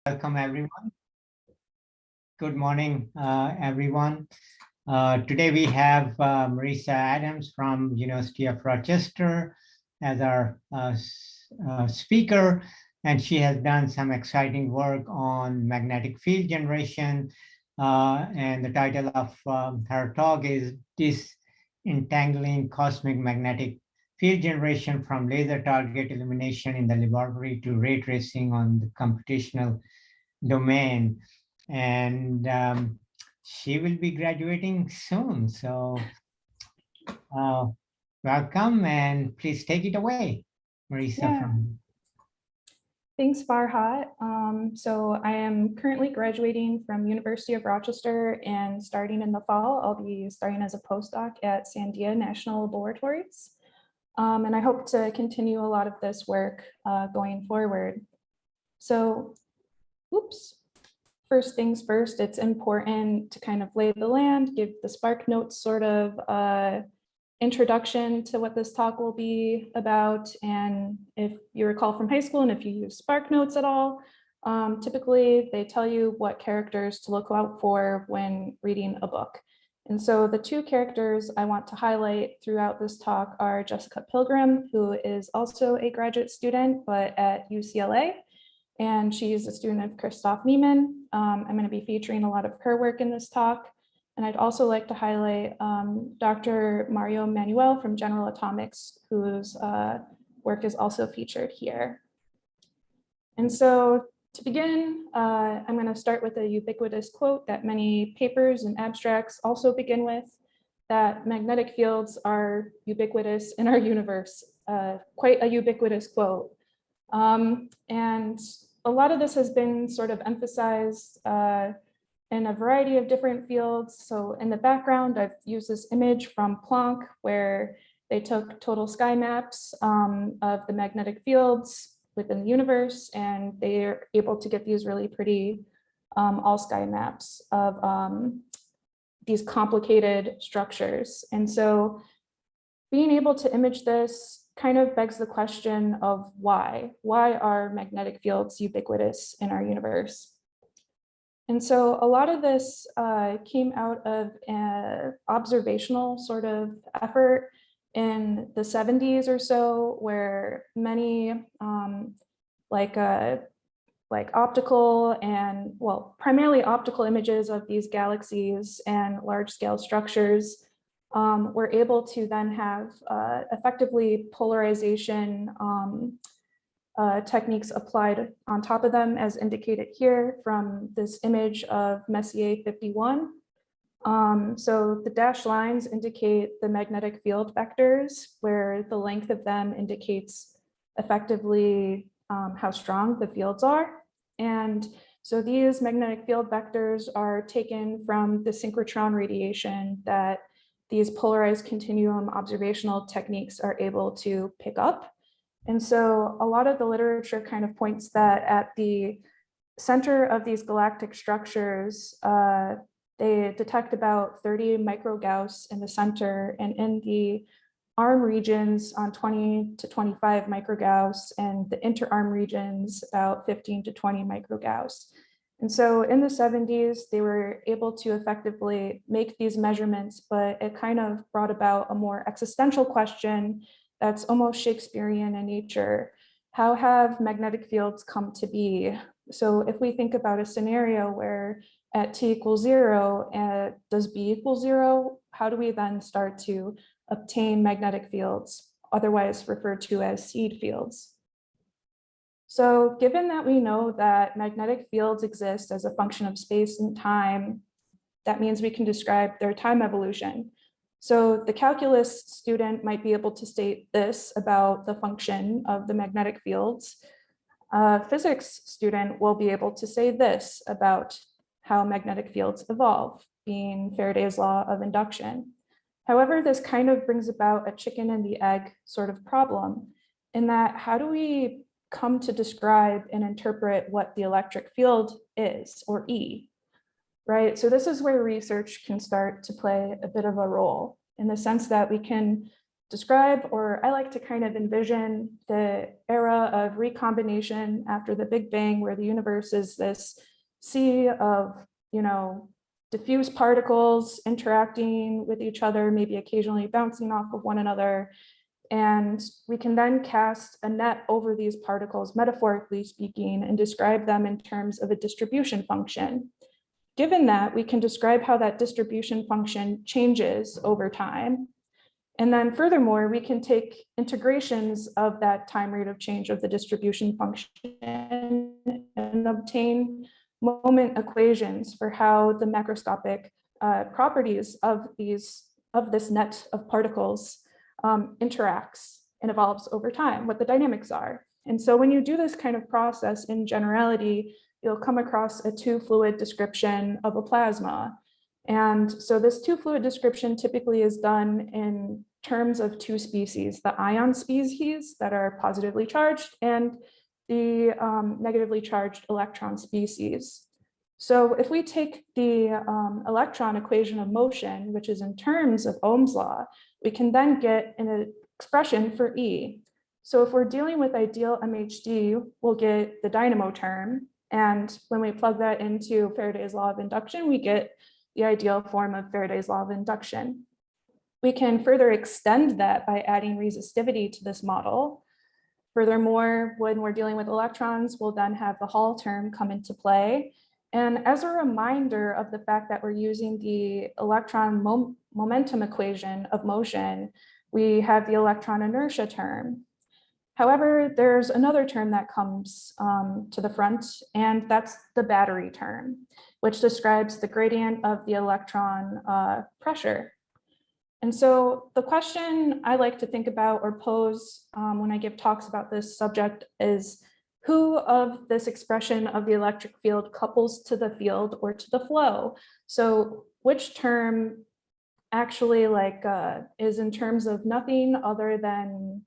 Welcome, everyone. Good morning, everyone. Today we have Marissa Adams from University of Rochester as our speaker, and she has done some exciting work on magnetic field generation. And the title of her talk is Disentangling Cosmic Magnetic Field Generation from Laser Target Illumination in the Laboratory to Ray Tracing on the Computational Domain. And she will be graduating soon. So welcome, and please take it away, Marissa. Yeah. Thanks, Farhat. So I am currently graduating from University of Rochester, and starting in the fall, I'll be starting as a postdoc at Sandia National Laboratories. And I hope to continue a lot of this work going forward. So, first things first, it's important to kind of lay the land, give the Spark Notes sort of introduction to what this talk will be about. And if you recall from high school, and if you use Spark Notes at all, typically they tell you what characters to look out for when reading a book. And so the two characters I want to highlight throughout this talk are Jessica Pilgrim, who is also a graduate student, but at UCLA. And she's a student of Christoph Niemann. I'm going to be featuring a lot of her work in this talk. And I'd also like to highlight Dr. Mario Manuel from General Atomics, whose work is also featured here. And so to begin, I'm going to start with a ubiquitous quote that many papers and abstracts also begin with, that magnetic fields are ubiquitous in our universe. Quite a ubiquitous quote. And a lot of this has been sort of emphasized in a variety of different fields. So in the background, I've used this image from Planck, where they took total sky maps of the magnetic fields within the universe, and they're able to get these really pretty all sky maps of these complicated structures. And so being able to image this kind of begs the question of why. Why are magnetic fields ubiquitous in our universe? And so a lot of this came out of an observational sort of effort in the 70s or so, where many like optical and, well, primarily optical images of these galaxies and large scale structures were able to then have effectively polarization techniques applied on top of them, as indicated here from this image of Messier 51. So the dashed lines indicate the magnetic field vectors, where the length of them indicates effectively how strong the fields are. And so these magnetic field vectors are taken from the synchrotron radiation that these polarized continuum observational techniques are able to pick up. And so a lot of the literature kind of points that at the center of these galactic structures, they detect about 30 microgauss in the center, and in the arm regions on 20 to 25 microgauss, and the interarm regions about 15 to 20 microgauss. And so in the 70s, they were able to effectively make these measurements, but it kind of brought about a more existential question that's almost Shakespearean in nature. How have magnetic fields come to be? So if we think about a scenario where at t equals 0, does b equal 0? How do we then start to obtain magnetic fields, otherwise referred to as seed fields? So given that we know that magnetic fields exist as a function of space and time, that means we can describe their time evolution. So the calculus student might be able to state this about the function of the magnetic fields. A physics student will be able to say this about how magnetic fields evolve, being Faraday's law of induction. However, this kind of brings about a chicken and the egg sort of problem, in that how do we come to describe and interpret what the electric field is, or E, right? So this is where research can start to play a bit of a role, in the sense that we can describe, or I like to kind of envision the era of recombination after the Big Bang, where the universe is this sea of, diffuse particles interacting with each other, maybe occasionally bouncing off of one another. And we can then cast a net over these particles, metaphorically speaking, and describe them in terms of a distribution function. Given that, we can describe how that distribution function changes over time. And then furthermore, we can take integrations of that time rate of change of the distribution function and obtain moment equations for how the macroscopic properties of this net of particles interacts and evolves over time, what the dynamics are. And so when you do this kind of process in generality, you'll come across a two-fluid description of a plasma. And so this two-fluid description typically is done in terms of two species, the ion species that are positively charged and the negatively charged electron species. So if we take the electron equation of motion, which is in terms of Ohm's law, we can then get an expression for E. So if we're dealing with ideal MHD, we'll get the dynamo term. And when we plug that into Faraday's law of induction, we get the ideal form of Faraday's law of induction. We can further extend that by adding resistivity to this model. Furthermore, when we're dealing with electrons, we'll then have the Hall term come into play. And as a reminder of the fact that we're using the electron momentum equation of motion, we have the electron inertia term. However, there's another term that comes to the front, and that's the battery term, which describes the gradient of the electron pressure. And so the question I like to think about or pose when I give talks about this subject is, who of this expression of the electric field couples to the field or to the flow? So which term actually is in terms of nothing other than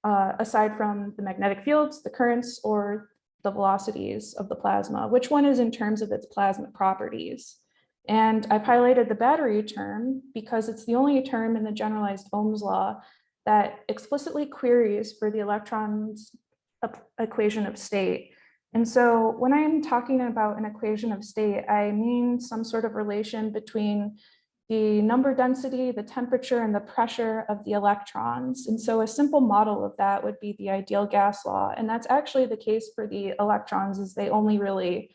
aside from the magnetic fields, the currents, or the velocities of the plasma? Which one is in terms of its plasma properties? And I've highlighted the battery term because it's the only term in the generalized Ohm's law that explicitly queries for the electron's equation of state. And so when I'm talking about an equation of state, I mean some sort of relation between the number density, the temperature, and the pressure of the electrons. And so a simple model of that would be the ideal gas law. And that's actually the case for the electrons, is they only really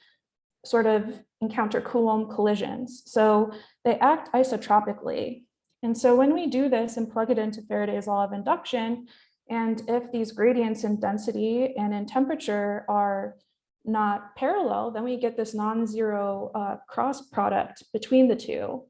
sort of encounter Coulomb collisions. So they act isotropically. And so when we do this and plug it into Faraday's law of induction, and if these gradients in density and in temperature are not parallel, then we get this non-zero cross product between the two.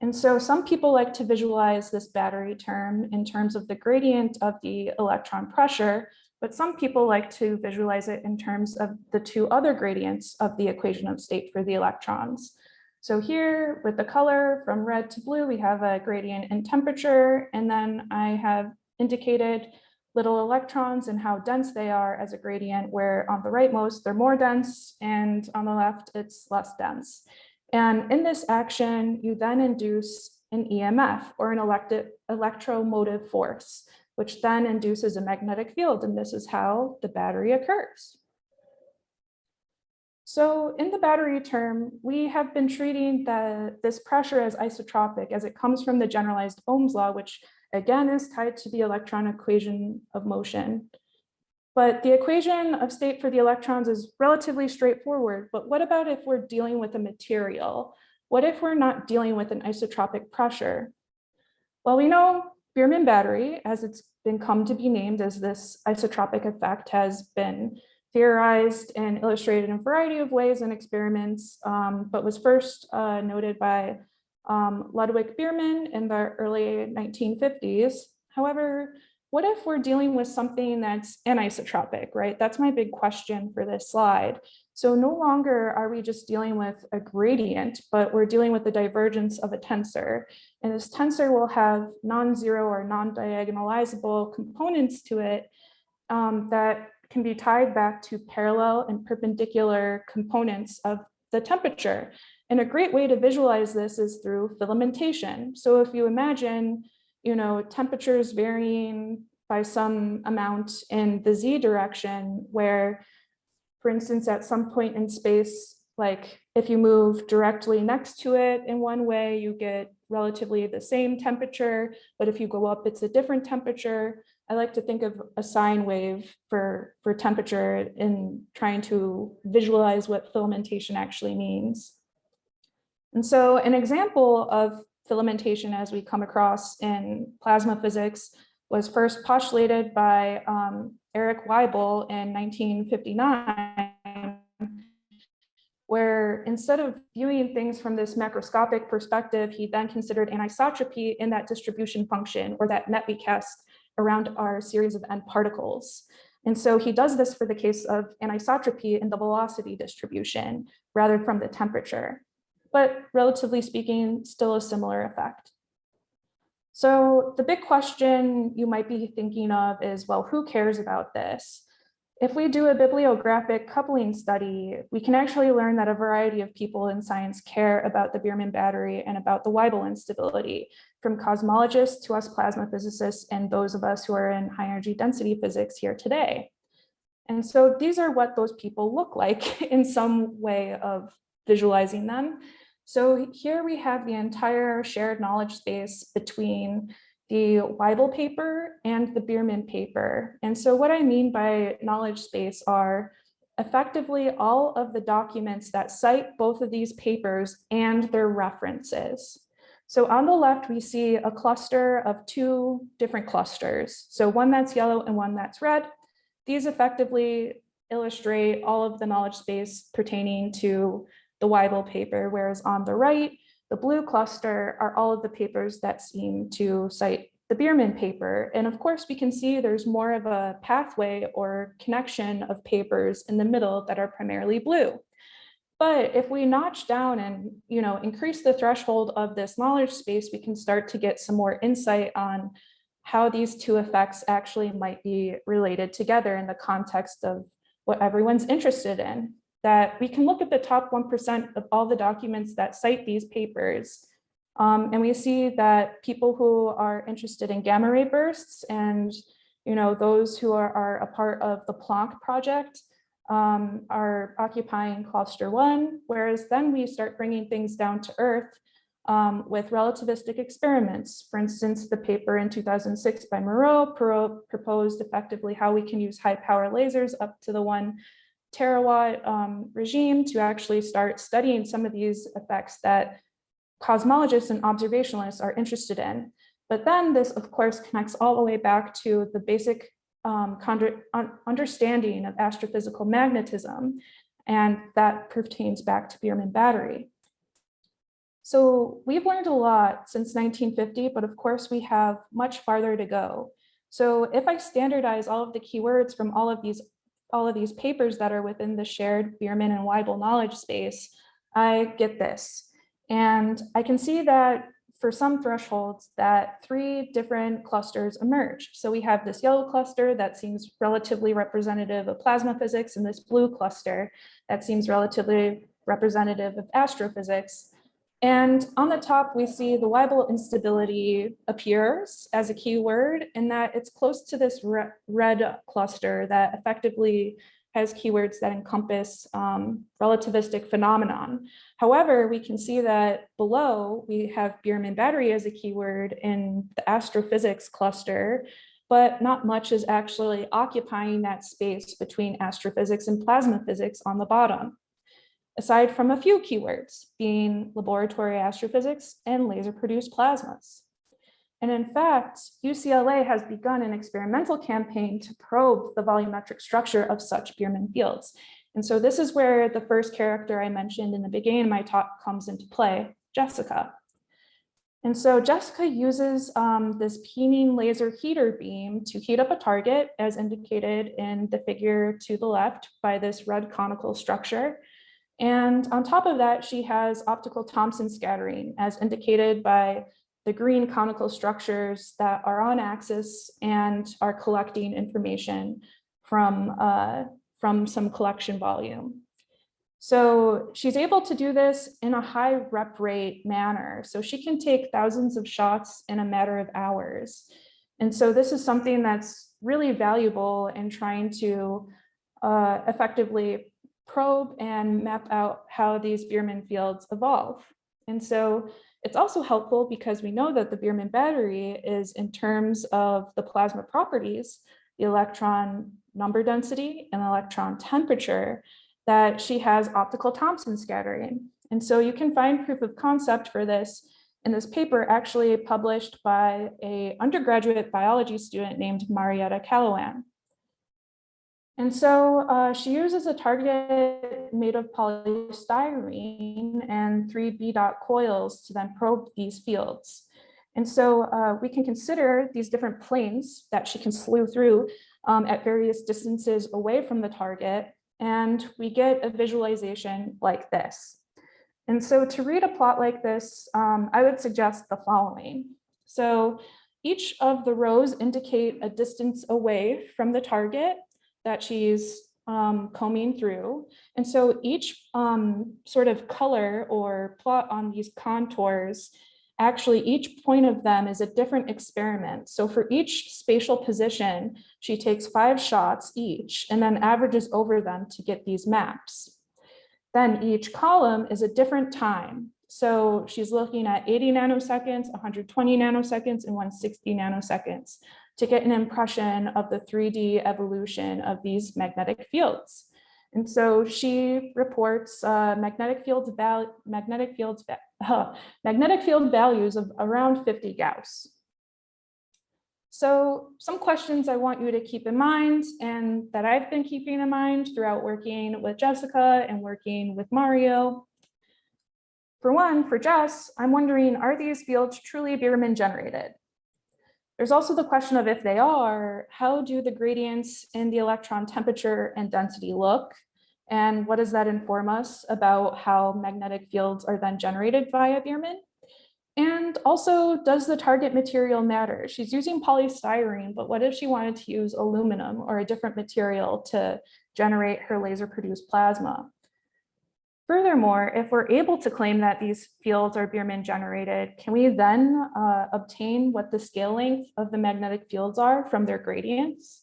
And so some people like to visualize this battery term in terms of the gradient of the electron pressure, but some people like to visualize it in terms of the two other gradients of the equation of state for the electrons. So here with the color from red to blue, we have a gradient in temperature, and then I have indicated little electrons and how dense they are as a gradient, where on the rightmost, they're more dense, and on the left, it's less dense. And in this action, you then induce an EMF, or an electromotive force, which then induces a magnetic field, and this is how the battery occurs. So in the battery term, we have been treating this pressure as isotropic, as it comes from the generalized Ohm's law, which again is tied to the electron equation of motion. But the equation of state for the electrons is relatively straightforward. But what about if we're dealing with a material? What if we're not dealing with an isotropic pressure? Well, we know Biermann battery, as it's been come to be named as this isotropic effect, has been theorized and illustrated in a variety of ways in experiments, but was first noted by Ludwig Biermann in the early 1950s. However, what if we're dealing with something that's anisotropic, right? That's my big question for this slide. So no longer are we just dealing with a gradient, but we're dealing with the divergence of a tensor. And this tensor will have non-zero or non-diagonalizable components to it that can be tied back to parallel and perpendicular components of the temperature. And a great way to visualize this is through filamentation. So if you imagine temperatures varying by some amount in the z direction, where, for instance, at some point in space, like if you move directly next to it in one way, you get relatively the same temperature, but if you go up, it's a different temperature. I like to think of a sine wave for temperature in trying to visualize what filamentation actually means. And so an example of filamentation as we come across in plasma physics was first postulated by Eric Weibel in 1959, where instead of viewing things from this macroscopic perspective, he then considered anisotropy in that distribution function, or that net we cast around our series of end particles. And so he does this for the case of anisotropy in the velocity distribution rather from the temperature, but relatively speaking, still a similar effect. So the big question you might be thinking of is, well, who cares about this? If we do a bibliographic coupling study, we can actually learn that a variety of people in science care about the Biermann battery and about the Weibel instability, from cosmologists to us plasma physicists and those of us who are in high energy density physics here today. And so these are what those people look like in some way of visualizing them. So here we have the entire shared knowledge space between the Weibel paper and the Biermann paper. And so what I mean by knowledge space are effectively all of the documents that cite both of these papers and their references. So on the left, we see a cluster of two different clusters. So one that's yellow and one that's red. These effectively illustrate all of the knowledge space pertaining to the Weibel paper, whereas on the right, the blue cluster are all of the papers that seem to cite the Biermann paper. And of course, we can see there's more of a pathway or connection of papers in the middle that are primarily blue. But if we notch down and increase the threshold of this knowledge space, we can start to get some more insight on how these two effects actually might be related together in the context of what everyone's interested in. That we can look at the top 1% of all the documents that cite these papers, and we see that people who are interested in gamma ray bursts and those who are a part of the Planck project are occupying cluster 1, whereas then we start bringing things down to earth with relativistic experiments. For instance, the paper in 2006 by Moreau proposed effectively how we can use high power lasers up to the 1 terawatt regime to actually start studying some of these effects that cosmologists and observationalists are interested in. But then this, of course, connects all the way back to the basic understanding of astrophysical magnetism, and that pertains back to Biermann battery. So we've learned a lot since 1950, but of course we have much farther to go. So if I standardize all of the keywords from all of these papers that are within the shared Biermann and Weibel knowledge space, I get this. And I can see that for some thresholds that 3 different clusters emerge. So we have this yellow cluster that seems relatively representative of plasma physics, and this blue cluster that seems relatively representative of astrophysics. And on the top, we see the Weibel instability appears as a keyword, in that it's close to this red cluster that effectively has keywords that encompass relativistic phenomenon. However, we can see that below we have Biermann battery as a keyword in the astrophysics cluster, but not much is actually occupying that space between astrophysics and plasma physics on the bottom, aside from a few keywords being laboratory astrophysics and laser-produced plasmas. And in fact, UCLA has begun an experimental campaign to probe the volumetric structure of such Biermann fields. And so this is where the first character I mentioned in the beginning of my talk comes into play, Jessica. And so Jessica uses this peening laser heater beam to heat up a target, as indicated in the figure to the left by this red conical structure. And on top of that, she has optical Thomson scattering, as indicated by the green conical structures that are on axis and are collecting information from some collection volume. So she's able to do this in a high rep rate manner. So she can take thousands of shots in a matter of hours. And so this is something that's really valuable in trying to effectively probe and map out how these Biermann fields evolve. And so it's also helpful because we know that the Biermann battery is, in terms of the plasma properties, the electron number density and electron temperature, that she has optical Thomson scattering. And so you can find proof of concept for this in this paper actually published by an undergraduate biology student named Marietta Calloway. And so she uses a target made of polystyrene and 3 B dot coils to then probe these fields. And so we can consider these different planes that she can slew through at various distances away from the target, and we get a visualization like this. And so to read a plot like this, I would suggest the following. So each of the rows indicate a distance away from the target that she's combing through. And so each sort of color or plot on these contours, actually each point of them is a different experiment. So for each spatial position, she takes 5 shots each and then averages over them to get these maps. Then each column is a different time. So she's looking at 80 nanoseconds, 120 nanoseconds, and 160 nanoseconds to get an impression of the 3D evolution of these magnetic fields. And so she reports magnetic field values of around 50 Gauss. So some questions I want you to keep in mind, and that I've been keeping in mind throughout working with Jessica and working with Mario. For one, for Jess, I'm wondering, are these fields truly Biermann generated? There's also the question of, if they are, how do the gradients in the electron temperature and density look? And what does that inform us about how magnetic fields are then generated via Biermann? And also, does the target material matter? She's using polystyrene, but what if she wanted to use aluminum or a different material to generate her laser-produced plasma? Furthermore, if we're able to claim that these fields are Biermann generated, can we then obtain what the scale length of the magnetic fields are from their gradients?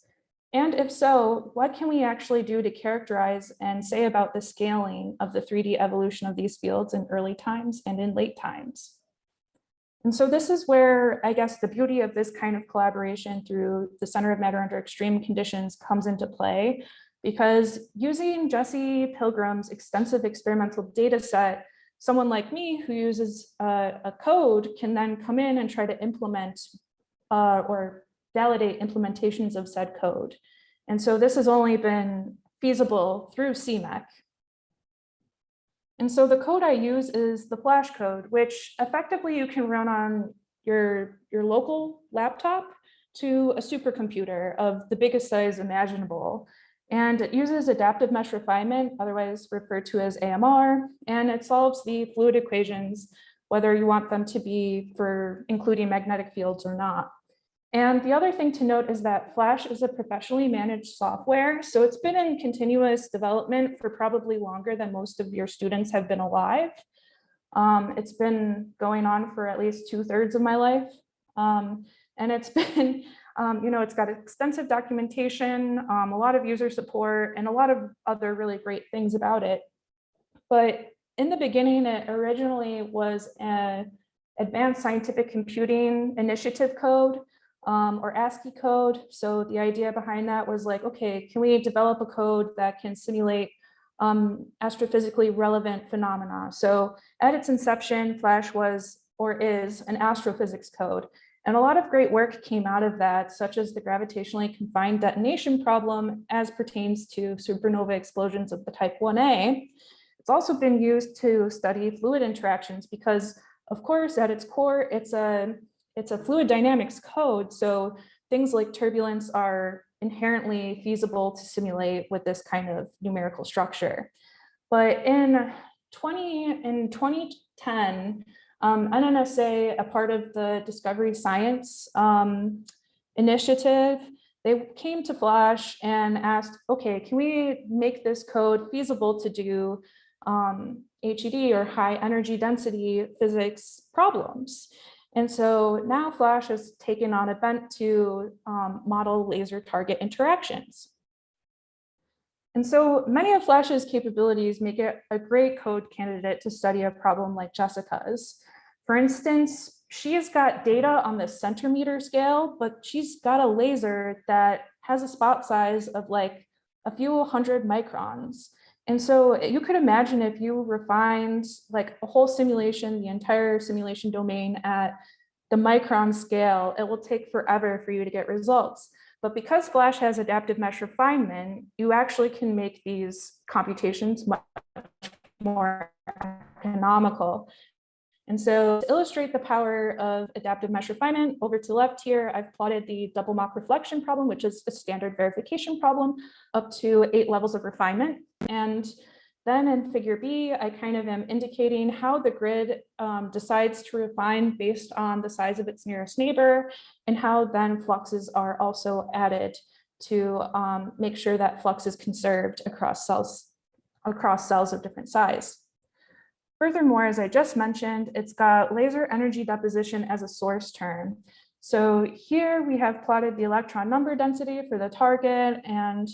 And if so, what can we actually do to characterize and say about the scaling of the 3D evolution of these fields in early times and in late times? And so this is where, I guess, the beauty of this kind of collaboration through the Center of Matter Under Extreme Conditions comes into play, because using Jesse Pilgrim's extensive experimental data set, someone like me who uses a code can then come in and try to implement or validate implementations of said code. And so this has only been feasible through CMEC. And so the code I use is the Flash code, which effectively you can run on your local laptop to a supercomputer of the biggest size imaginable. And it uses adaptive mesh refinement, otherwise referred to as AMR, and it solves the fluid equations, whether you want them to be for including magnetic fields or not. And the other thing to note is that Flash is a professionally managed software, so it's been in continuous development for probably longer than most of your students have been alive. It's been going on for at least 2/3 of my life. And it's been, it's got extensive documentation, a lot of user support, and a lot of other really great things about it. But in the beginning, it originally was an Advanced Scientific Computing Initiative code, or ASCII code. So the idea behind that was like, okay, can we develop a code that can simulate astrophysically relevant phenomena? So at its inception, Flash was or is an astrophysics code. And a lot of great work came out of that, such as the gravitationally confined detonation problem as pertains to supernova explosions of the type 1A. It's also been used to study fluid interactions because, of course, at its core, it's a fluid dynamics code. So things like turbulence are inherently feasible to simulate with this kind of numerical structure. But in 2010, NNSA, a part of the Discovery Science initiative, they came to Flash and asked, okay, can we make this code feasible to do HED or high energy density physics problems. And so now Flash has taken on a bent to model laser target interactions. And so many of Flash's capabilities make it a great code candidate to study a problem like Jessica's. For instance, she has got data on the centimeter scale, but she's got a laser that has a spot size of like a few 100 microns. And so you could imagine if you refined like a whole simulation, the entire simulation domain at the micron scale, it will take forever for you to get results. But because Flash has adaptive mesh refinement, you actually can make these computations much more economical. And so to illustrate the power of adaptive mesh refinement, over to the left here, I've plotted the double Mach reflection problem, which is a standard verification problem up to 8 levels of refinement. And then in figure B, I kind of am indicating how the grid decides to refine based on the size of its nearest neighbor, and how then fluxes are also added to make sure that flux is conserved across cells of different size. Furthermore, as I just mentioned, it's got laser energy deposition as a source term. So here we have plotted the electron number density for the target and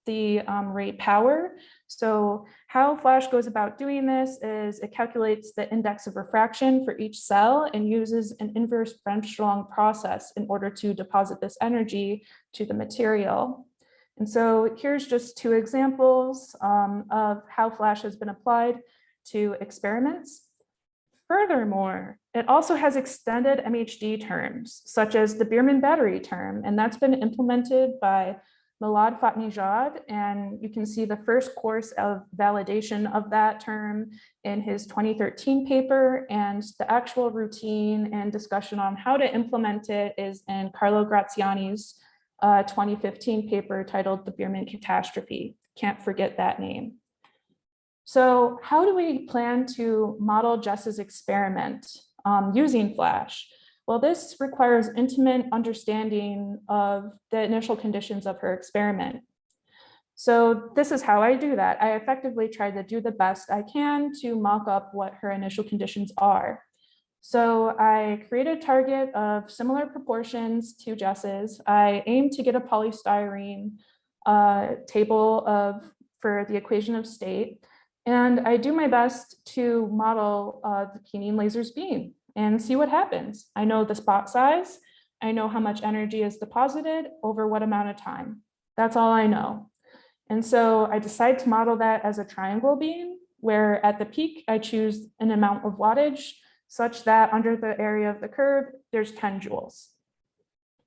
the rate power. So how Flash goes about doing this is it calculates the index of refraction for each cell and uses an inverse French-Strong process in order to deposit this energy to the material. And so here's just 2 examples of how Flash has been applied to experiments. Furthermore, it also has extended MHD terms, such as the Biermann battery term, and that's been implemented by Milad Fatnijad, and you can see the first course of validation of that term in his 2013 paper, and the actual routine and discussion on how to implement it is in Carlo Graziani's 2015 paper titled The Biermann Catastrophe. Can't forget that name. So how do we plan to model Jess's experiment using Flash? Well, this requires intimate understanding of the initial conditions of her experiment. So this is how I do that. I effectively try to do the best I can to mock up what her initial conditions are. So I create a target of similar proportions to Jess's. I aim to get a polystyrene table for the equation of state. And I do my best to model the Keating laser's beam and see what happens. I know the spot size. I know how much energy is deposited over what amount of time. That's all I know. And so I decide to model that as a triangle beam, where at the peak, I choose an amount of wattage such that under the area of the curve, there's 10 joules.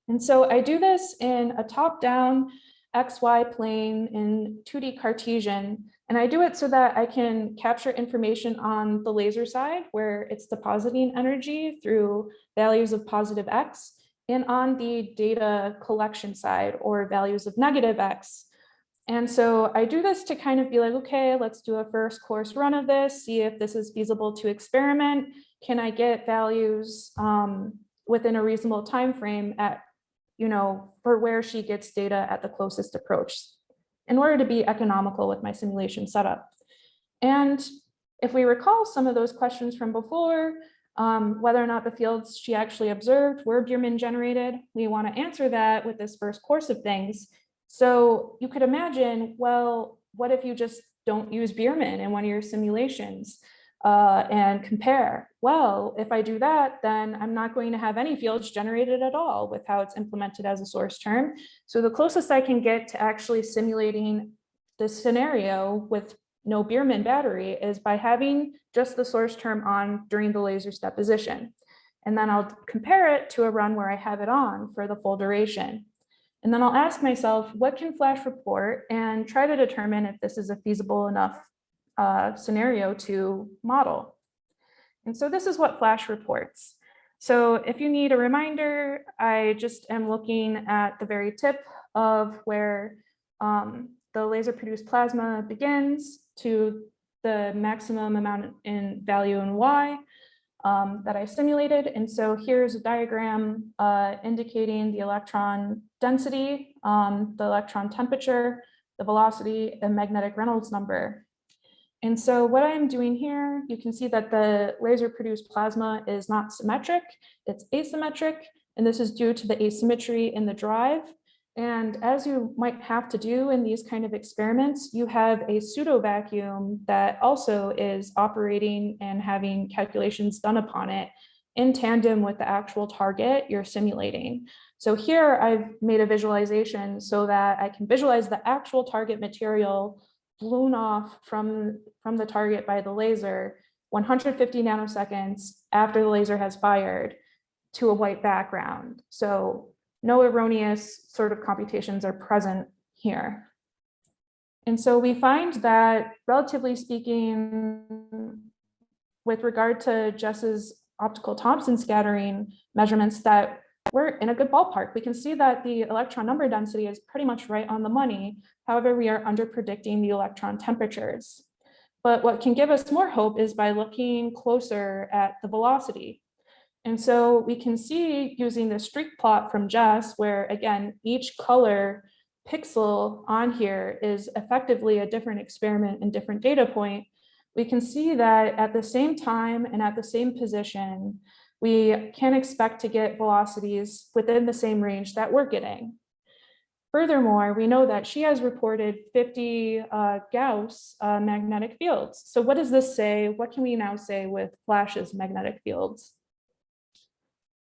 And so I do this in a top-down XY plane in 2D Cartesian. And I do it so that I can capture information on the laser side where it's depositing energy through values of positive X, and on the data collection side or values of negative X. And so I do this to kind of be like, okay, let's do a first course run of this, see if this is feasible to experiment. Can I get values within a reasonable time frame at, for where she gets data at the closest approach, in order to be economical with my simulation setup. And if we recall some of those questions from before, whether or not the fields she actually observed were Biermann generated, we want to answer that with this first course of things. So you could imagine, well, what if you just don't use Biermann in one of your simulations and compare? Well, if I do that, then I'm not going to have any fields generated at all with how it's implemented as a source term. So the closest I can get to actually simulating this scenario with no Biermann battery is by having just the source term on during the laser's deposition. And then I'll compare it to a run where I have it on for the full duration. And then I'll ask myself, what can Flash report, and try to determine if this is a feasible enough scenario to model. And so this is what Flash reports. So if you need a reminder, I just am looking at the very tip of where the laser produced plasma begins to the maximum amount in value in Y that I simulated. And so here's a diagram indicating the electron density, the electron temperature, the velocity, and magnetic Reynolds number. And so what I'm doing here, you can see that the laser produced plasma is not symmetric, it's asymmetric, and this is due to the asymmetry in the drive. And as you might have to do in these kind of experiments, you have a pseudo vacuum that also is operating and having calculations done upon it in tandem with the actual target you're simulating. So here I've made a visualization so that I can visualize the actual target material blown off from the target by the laser 150 nanoseconds after the laser has fired to a white background. So no erroneous sort of computations are present here. And so we find that, relatively speaking, with regard to Jess's optical Thompson scattering measurements, that we're in a good ballpark. We can see that the electron number density is pretty much right on the money. However, we are under predicting the electron temperatures. But what can give us more hope is by looking closer at the velocity. And so we can see, using the streak plot from Jess, where again, each color pixel on here is effectively a different experiment and different data point, we can see that at the same time and at the same position, we can expect to get velocities within the same range that we're getting. Furthermore, we know that she has reported 50 Gauss magnetic fields. So what does this say? What can we now say with Flash's magnetic fields?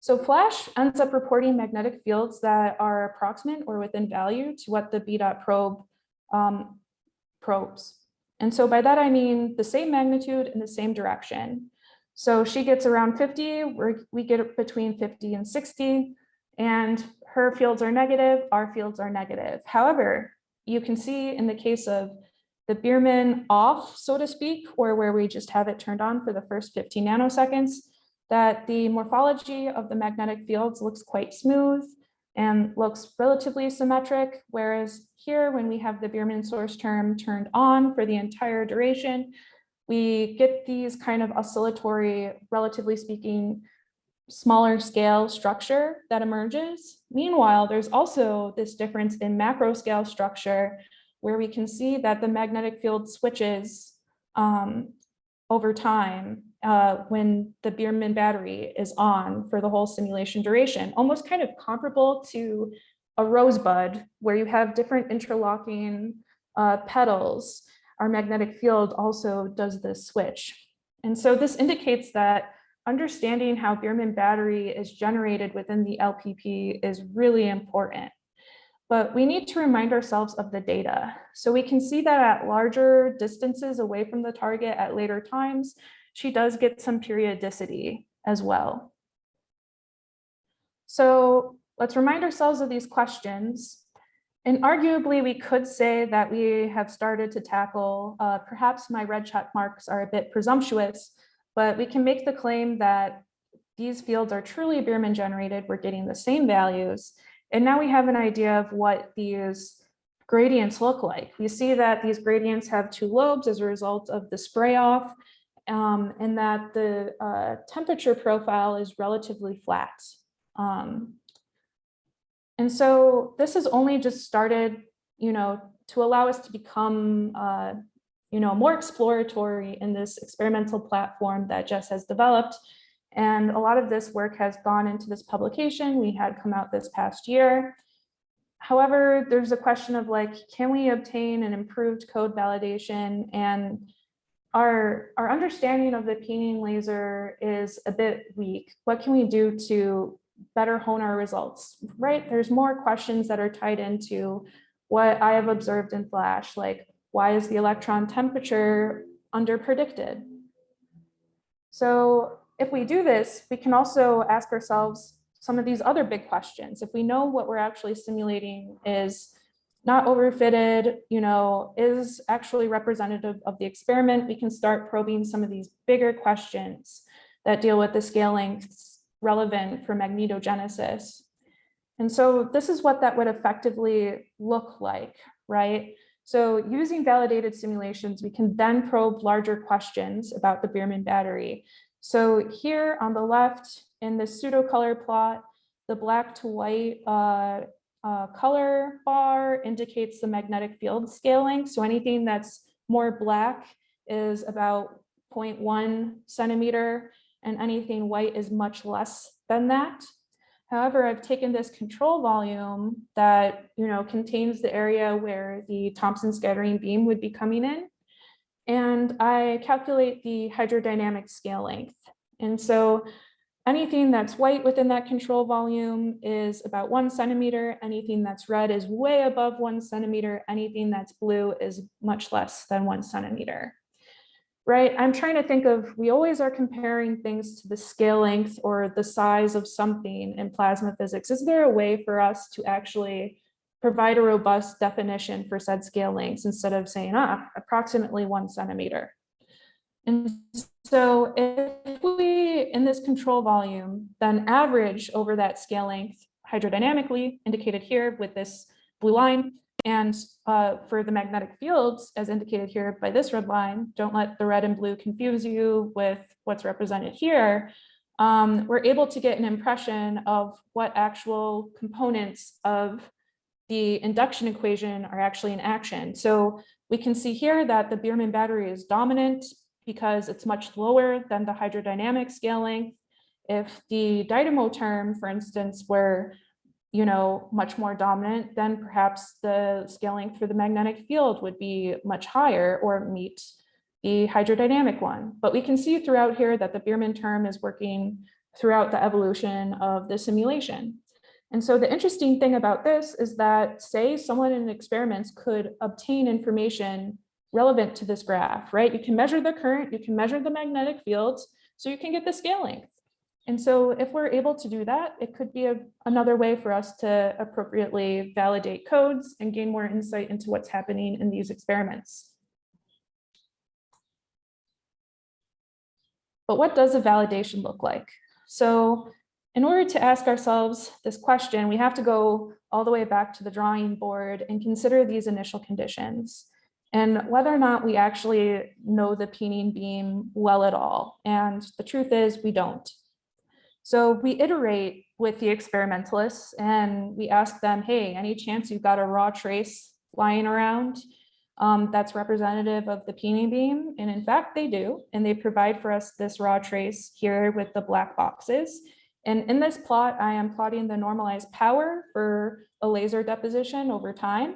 So Flash ends up reporting magnetic fields that are approximate or within value to what the B-dot probe probes. And so by that, I mean the same magnitude in the same direction. So she gets around 50, we get between 50 and 60, and her fields are negative, our fields are negative. However, you can see in the case of the Biermann off, so to speak, or where we just have it turned on for the first 15 nanoseconds, that the morphology of the magnetic fields looks quite smooth and looks relatively symmetric, whereas here, when we have the Biermann source term turned on for the entire duration, we get these kind of oscillatory, relatively speaking, smaller scale structure that emerges. Meanwhile, there's also this difference in macro scale structure where we can see that the magnetic field switches over time when the Biermann battery is on for the whole simulation duration, almost kind of comparable to a rosebud where you have different interlocking petals. Our magnetic field also does this switch. And so this indicates that understanding how Biermann battery is generated within the LPP is really important. But we need to remind ourselves of the data. So we can see that at larger distances away from the target at later times, she does get some periodicity as well. So let's remind ourselves of these questions. And arguably, we could say that we have started to tackle, perhaps my red check marks are a bit presumptuous, but we can make the claim that these fields are truly Biermann generated. We're getting the same values. And now we have an idea of what these gradients look like. We see that these gradients have two lobes as a result of the spray off, and that the temperature profile is relatively flat. And so this has only just started, to allow us to become, more exploratory in this experimental platform that Jess has developed. And a lot of this work has gone into this publication we had come out this past year. However, there's a question of can we obtain an improved code validation? And our understanding of the peening laser is a bit weak. What can we do to better hone our results, right? There's more questions that are tied into what I have observed in Flash, like why is the electron temperature underpredicted? So if we do this, we can also ask ourselves some of these other big questions. If we know what we're actually simulating is not overfitted, is actually representative of the experiment, we can start probing some of these bigger questions that deal with the scale lengths relevant for magnetogenesis. And so this is what that would effectively look like, right? So using validated simulations, we can then probe larger questions about the Biermann battery. So here on the left in the pseudo color plot, the black to white color bar indicates the magnetic field scale length. So anything that's more black is about 0.1 centimeter, and anything white is much less than that. However, I've taken this control volume that contains the area where the Thompson scattering beam would be coming in, and I calculate the hydrodynamic scale length. And so anything that's white within that control volume is about 1 centimeter. Anything that's red is way above 1 centimeter. Anything that's blue is much less than 1 centimeter. Right? I'm trying to think of, we always are comparing things to the scale length or the size of something in plasma physics. Is there a way for us to actually provide a robust definition for said scale lengths instead of saying, approximately 1 centimeter? And so if we, in this control volume, then average over that scale length hydrodynamically, indicated here with this blue line, and for the magnetic fields, as indicated here by this red line, don't let the red and blue confuse you with what's represented here, we're able to get an impression of what actual components of the induction equation are actually in action. So we can see here that the Biermann battery is dominant because it's much lower than the hydrodynamic scale length. If the dynamo term, for instance, were much more dominant, then perhaps the scale length for the magnetic field would be much higher or meet the hydrodynamic one. But we can see throughout here that the Biermann term is working throughout the evolution of the simulation. And so the interesting thing about this is that, say, someone in experiments could obtain information relevant to this graph, right? You can measure the current, you can measure the magnetic fields, so you can get the scale length. And so if we're able to do that, it could be another way for us to appropriately validate codes and gain more insight into what's happening in these experiments. But what does a validation look like? So in order to ask ourselves this question, we have to go all the way back to the drawing board and consider these initial conditions and whether or not we actually know the peening beam well at all. And the truth is we don't. So we iterate with the experimentalists and we ask them, hey, any chance you've got a raw trace lying around that's representative of the peening beam? And in fact, they do. And they provide for us this raw trace here with the black boxes. And in this plot, I am plotting the normalized power for a laser deposition over time.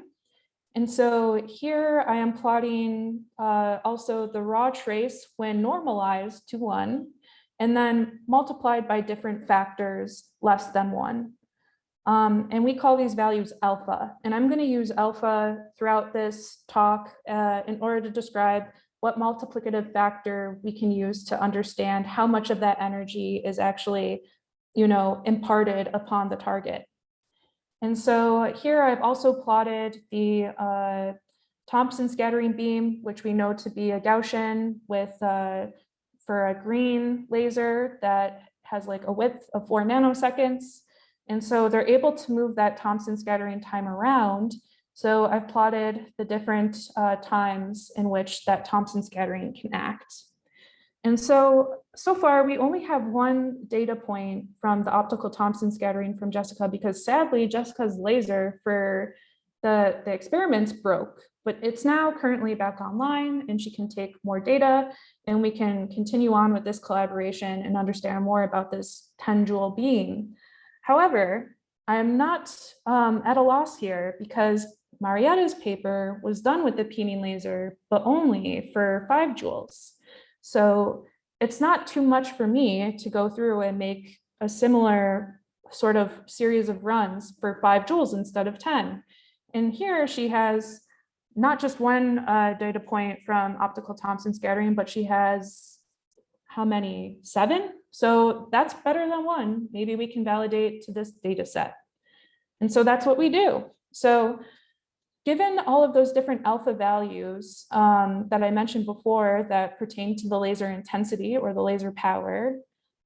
And so here I am plotting also the raw trace when normalized to 1, and then multiplied by different factors less than 1. And we call these values alpha. And I'm going to use alpha throughout this talk in order to describe what multiplicative factor we can use to understand how much of that energy is actually, imparted upon the target. And so here I've also plotted the Thompson scattering beam, which we know to be a Gaussian with for a green laser that has like a width of 4 nanoseconds. And so they're able to move that Thompson scattering time around. So I've plotted the different times in which that Thompson scattering can act. And so far we only have one data point from the optical Thompson scattering from Jessica, because sadly Jessica's laser for the experiments broke, but it's now currently back online and she can take more data and we can continue on with this collaboration and understand more about this 10 joule beam. However, I am not at a loss here because Marietta's paper was done with the peening laser, but only for 5 joules. So it's not too much for me to go through and make a similar sort of series of runs for 5 joules instead of 10. And here she has not just one data point from optical Thompson scattering, but she has how many? 7? So that's better than 1. Maybe we can validate to this data set. And so that's what we do. So given all of those different alpha values that I mentioned before that pertain to the laser intensity or the laser power,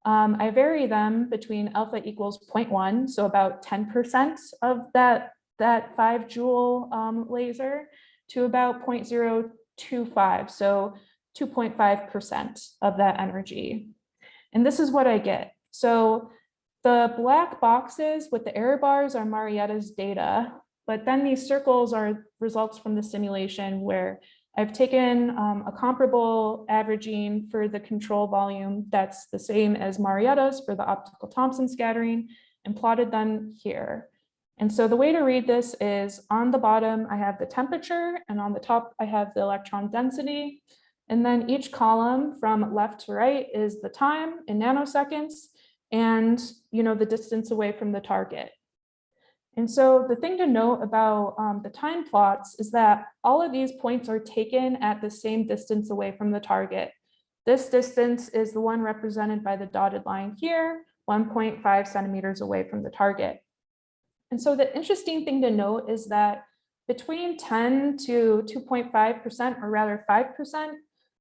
I vary them between alpha equals 0.1, so about 10% of that 5 joule laser, to about 0.025, so 2.5% of that energy. And this is what I get. So the black boxes with the error bars are Marietta's data, but then these circles are results from the simulation where I've taken a comparable averaging for the control volume that's the same as Marietta's for the optical Thomson scattering and plotted them here. And so the way to read this is on the bottom, I have the temperature, and on the top, I have the electron density. And then each column from left to right is the time in nanoseconds and the distance away from the target. And so the thing to note about the time plots is that all of these points are taken at the same distance away from the target. This distance is the one represented by the dotted line here, 1.5 centimeters away from the target. And so the interesting thing to note is that between 10 to 2.5%, or rather 5%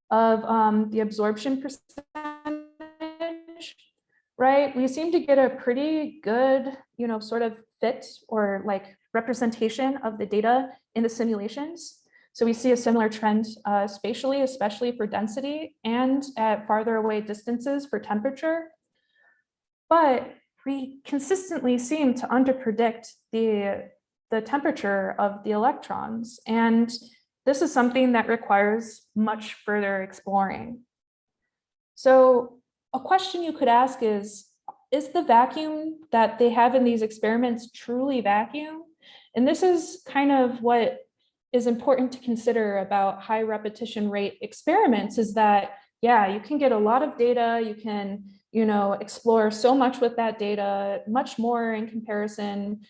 of the absorption percentage, right, we seem to get a pretty good, sort of fit or like representation of the data in the simulations. So we see a similar trend spatially, especially for density, and at farther away distances for temperature. But we consistently seem to underpredict the temperature of the electrons. And this is something that requires much further exploring. So a question you could ask is the vacuum that they have in these experiments truly vacuum? And this is kind of what is important to consider about high repetition rate experiments, is that, yeah, you can get a lot of data, you can, explore so much with that data, much more in comparison,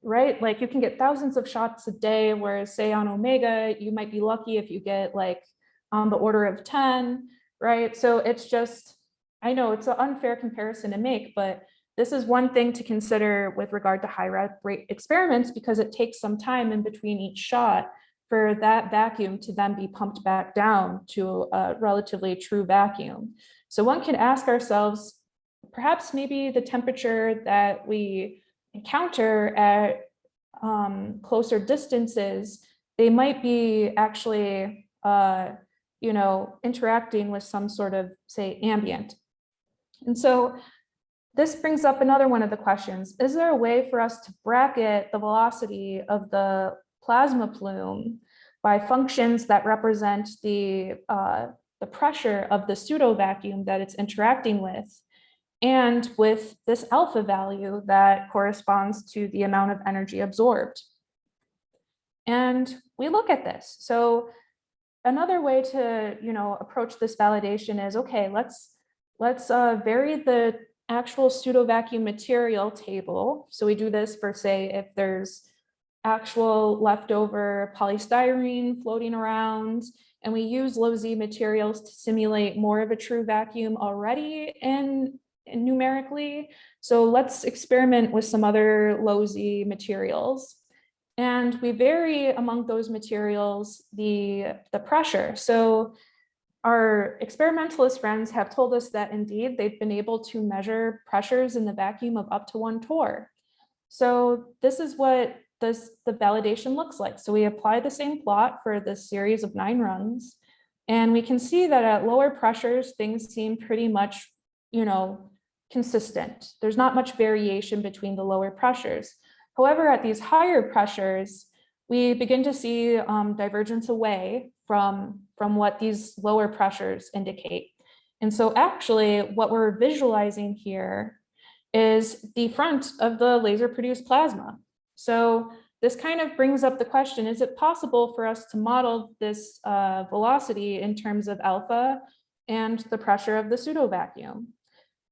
right? Like you can get thousands of shots a day, whereas say on Omega, you might be lucky if you get like on the order of 10, right? So it's just, I know it's an unfair comparison to make, but this is one thing to consider with regard to high rate experiments, because it takes some time in between each shot for that vacuum to then be pumped back down to a relatively true vacuum. So one can ask ourselves, perhaps maybe the temperature that we encounter at closer distances, they might be actually, interacting with some sort of, say, ambient. And so this brings up another one of the questions. Is there a way for us to bracket the velocity of the plasma plume by functions that represent the pressure of the pseudo vacuum that it's interacting with, and with this alpha value that corresponds to the amount of energy absorbed? And we look at this. So another way to approach this validation is, okay, let's vary the actual pseudo vacuum material table. So we do this for, say, if there's actual leftover polystyrene floating around, and we use low Z materials to simulate more of a true vacuum already and numerically. So let's experiment with some other low Z materials. And we vary among those materials the pressure. So our experimentalist friends have told us that indeed they've been able to measure pressures in the vacuum of up to 1 torr. So this is what the validation looks like. So we apply the same plot for this series of 9 runs, and we can see that at lower pressures, things seem pretty much, consistent. There's not much variation between the lower pressures. However, at these higher pressures, we begin to see divergence away from what these lower pressures indicate. And so actually what we're visualizing here is the front of the laser produced plasma. So this kind of brings up the question, is it possible for us to model this velocity in terms of alpha and the pressure of the pseudo vacuum?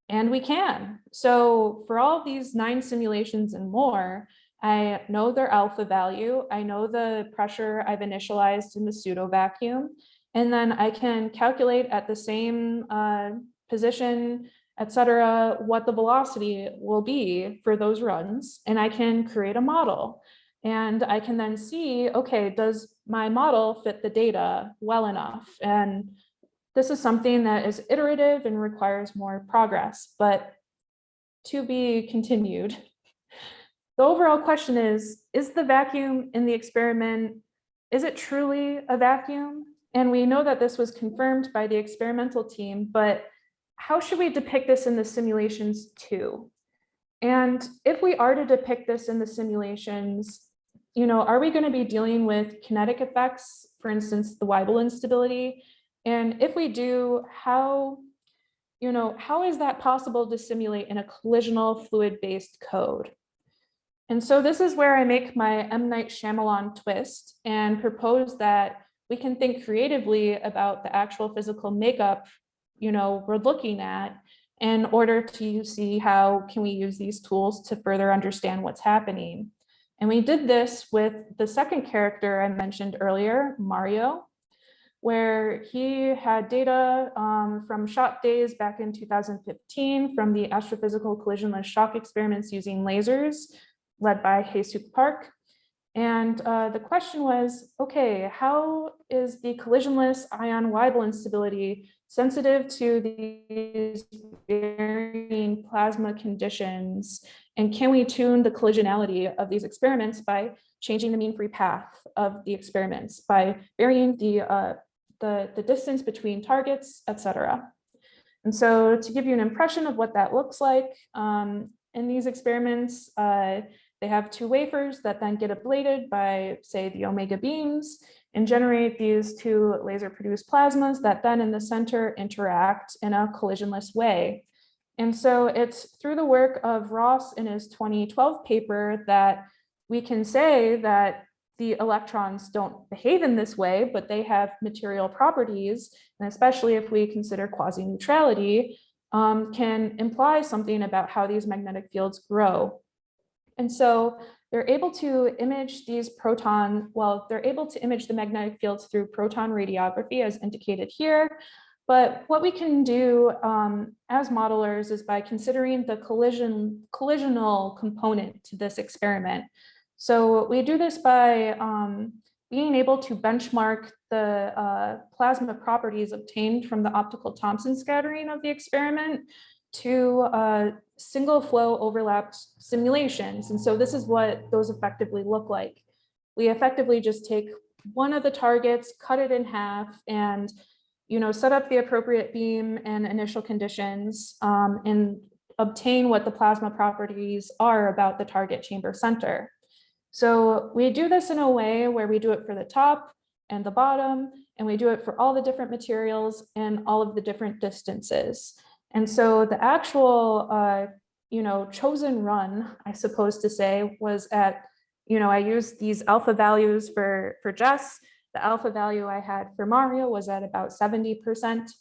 And we can. So for all of these 9 simulations and more, I know their alpha value, I know the pressure I've initialized in the pseudo vacuum, and then I can calculate at the same position, etc., what the velocity will be for those runs, and I can create a model. And I can then see, okay, does my model fit the data well enough? And this is something that is iterative and requires more progress, but to be continued. The overall question is the vacuum in the experiment, is it truly a vacuum? And we know that this was confirmed by the experimental team, but how should we depict this in the simulations too? And if we are to depict this in the simulations, are we going to be dealing with kinetic effects for instance, the Weibull instability? And if we do, how is that possible to simulate in a collisional fluid-based code? And so this is where I make my M. Night Shyamalan twist and propose that we can think creatively about the actual physical makeup, we're looking at, in order to see how can we use these tools to further understand what's happening. And we did this with the second character I mentioned earlier, Mario, where he had data from shot days back in 2015 from the astrophysical collisionless shock experiments using lasers led by Hae-Suk Park. And the question was, okay, how is the collisionless ion Weibull instability sensitive to these varying plasma conditions? And can we tune the collisionality of these experiments by changing the mean free path of the experiments, by varying the distance between targets, et cetera? And so to give you an impression of what that looks like, in these experiments, they have two wafers that then get ablated by, say, the omega beams and generate these two laser-produced plasmas that then in the center interact in a collisionless way. And so it's through the work of Ross in his 2012 paper that we can say that the electrons don't behave in this way, but they have material properties, and especially if we consider quasi-neutrality, can imply something about how these magnetic fields grow. And so they're able to image these they're able to image the magnetic fields through proton radiography as indicated here. But what we can do as modelers is by considering the collisional component to this experiment. So we do this by being able to benchmark the plasma properties obtained from the optical Thomson scattering of the experiment to single flow overlap simulations. And so this is what those effectively look like. We effectively just take one of the targets, cut it in half, and set up the appropriate beam and initial conditions and obtain what the plasma properties are about the target chamber center. So we do this in a way where we do it for the top and the bottom, and we do it for all the different materials and all of the different distances. And so the actual, chosen run, I suppose to say, was at, I used these alpha values for Jess. The alpha value I had for Mario was at about 70%.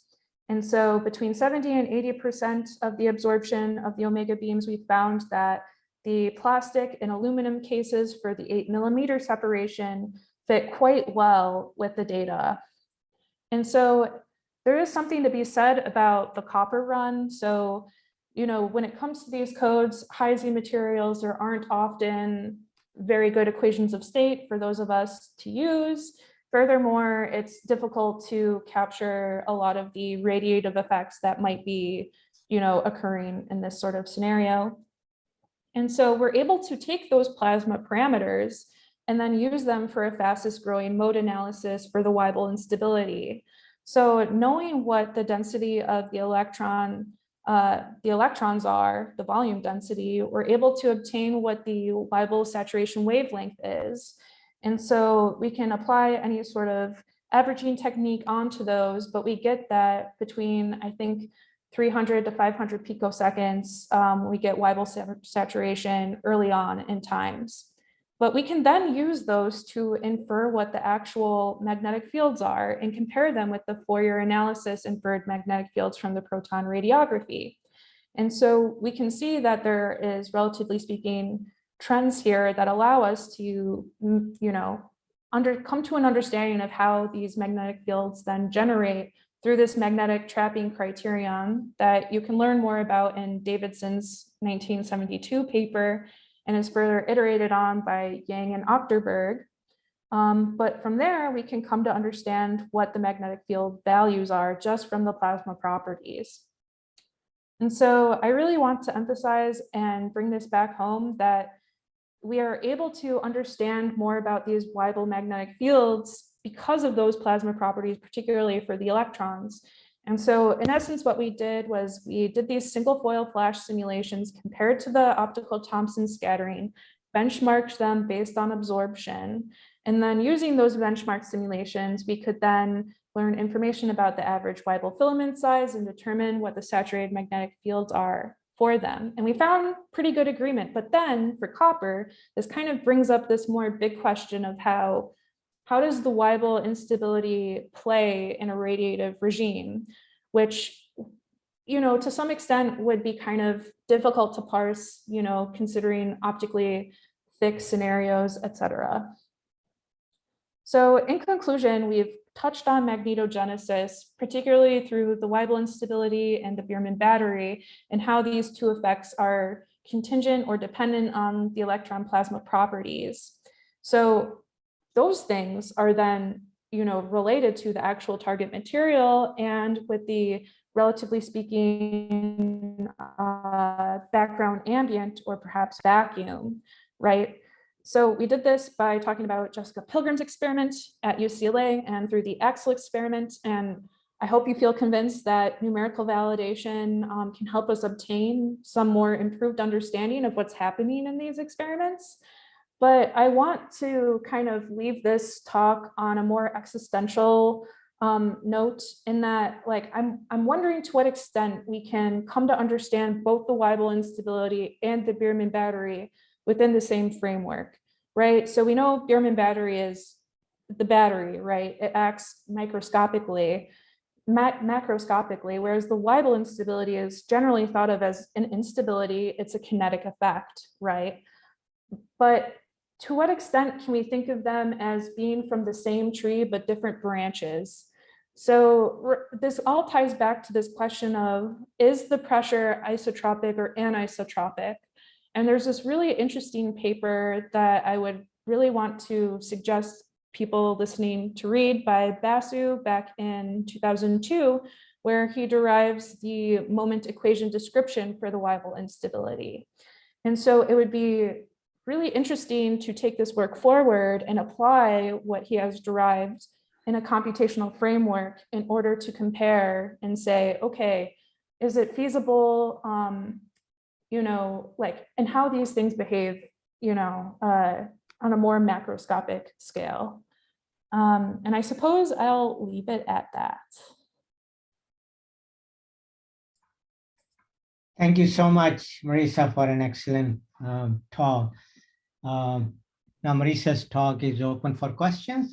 And so between 70 and 80% of the absorption of the omega beams, we found that the plastic and aluminum cases for the 8mm separation fit quite well with the data. And so there is something to be said about the copper run. So, when it comes to these codes, high-Z materials, there aren't often very good equations of state for those of us to use. Furthermore, it's difficult to capture a lot of the radiative effects that might be, occurring in this sort of scenario. And so we're able to take those plasma parameters and then use them for a fastest growing mode analysis for the Weibull instability. So knowing what the density of the electrons are, the volume density, we're able to obtain what the Weibull saturation wavelength is. And so we can apply any sort of averaging technique onto those, but we get that between, I think, 300 to 500 picoseconds, we get Weibull saturation early on in times. But we can then use those to infer what the actual magnetic fields are and compare them with the Fourier analysis inferred magnetic fields from the proton radiography. And so we can see that there is, relatively speaking, trends here that allow us to, come to an understanding of how these magnetic fields then generate through this magnetic trapping criterion that you can learn more about in Davidson's 1972 paper and is further iterated on by Yang and Ochterberg. But from there, we can come to understand what the magnetic field values are just from the plasma properties. And so I really want to emphasize and bring this back home that we are able to understand more about these Weibull magnetic fields because of those plasma properties, particularly for the electrons. And so in essence, what we did was we did these single foil flash simulations compared to the optical Thomson scattering, benchmarked them based on absorption, And then using those benchmark simulations, we could then learn information about the average Weibull filament size and determine what the saturated magnetic fields are for them. And we found pretty good agreement. But then for copper, this kind of brings up this more big question of how does the Weibull instability play in a radiative regime, which, you know, to some extent would be kind of difficult to parse, you know, considering optically thick scenarios, et cetera. So in conclusion, we've touched on magnetogenesis, particularly through the Weibull instability and the Biermann battery, and how these two effects are contingent or dependent on the electron plasma properties. So those things are then, you know, related to the actual target material and with the, relatively speaking, background ambient or perhaps vacuum, right? So we did this by talking about Jessica Pilgrim's experiment at UCLA and through the Axel experiment. And I hope you feel convinced that numerical validation can help us obtain some more improved understanding of what's happening in these experiments. But I want to kind of leave this talk on a more existential note in that, like, I'm wondering to what extent we can come to understand both the Weibull instability and the Biermann battery within the same framework, right? So we know Biermann battery is the battery, right? It acts macroscopically, whereas the Weibull instability is generally thought of as an instability. It's a kinetic effect, right? But to what extent can we think of them as being from the same tree, but different branches? So this all ties back to this question of, is the pressure isotropic or anisotropic? And there's this really interesting paper that I would really want to suggest people listening to read by Basu back in 2002, where he derives the moment equation description for the Weibull instability. And so it would be really interesting to take this work forward and apply what he has derived in a computational framework in order to compare and say, okay, is it feasible, you know, like, and how these things behave, you know, on a more macroscopic scale. And I suppose I'll leave it at that. Thank you so much, Marissa, for an excellent talk. Now, Marissa's talk is open for questions.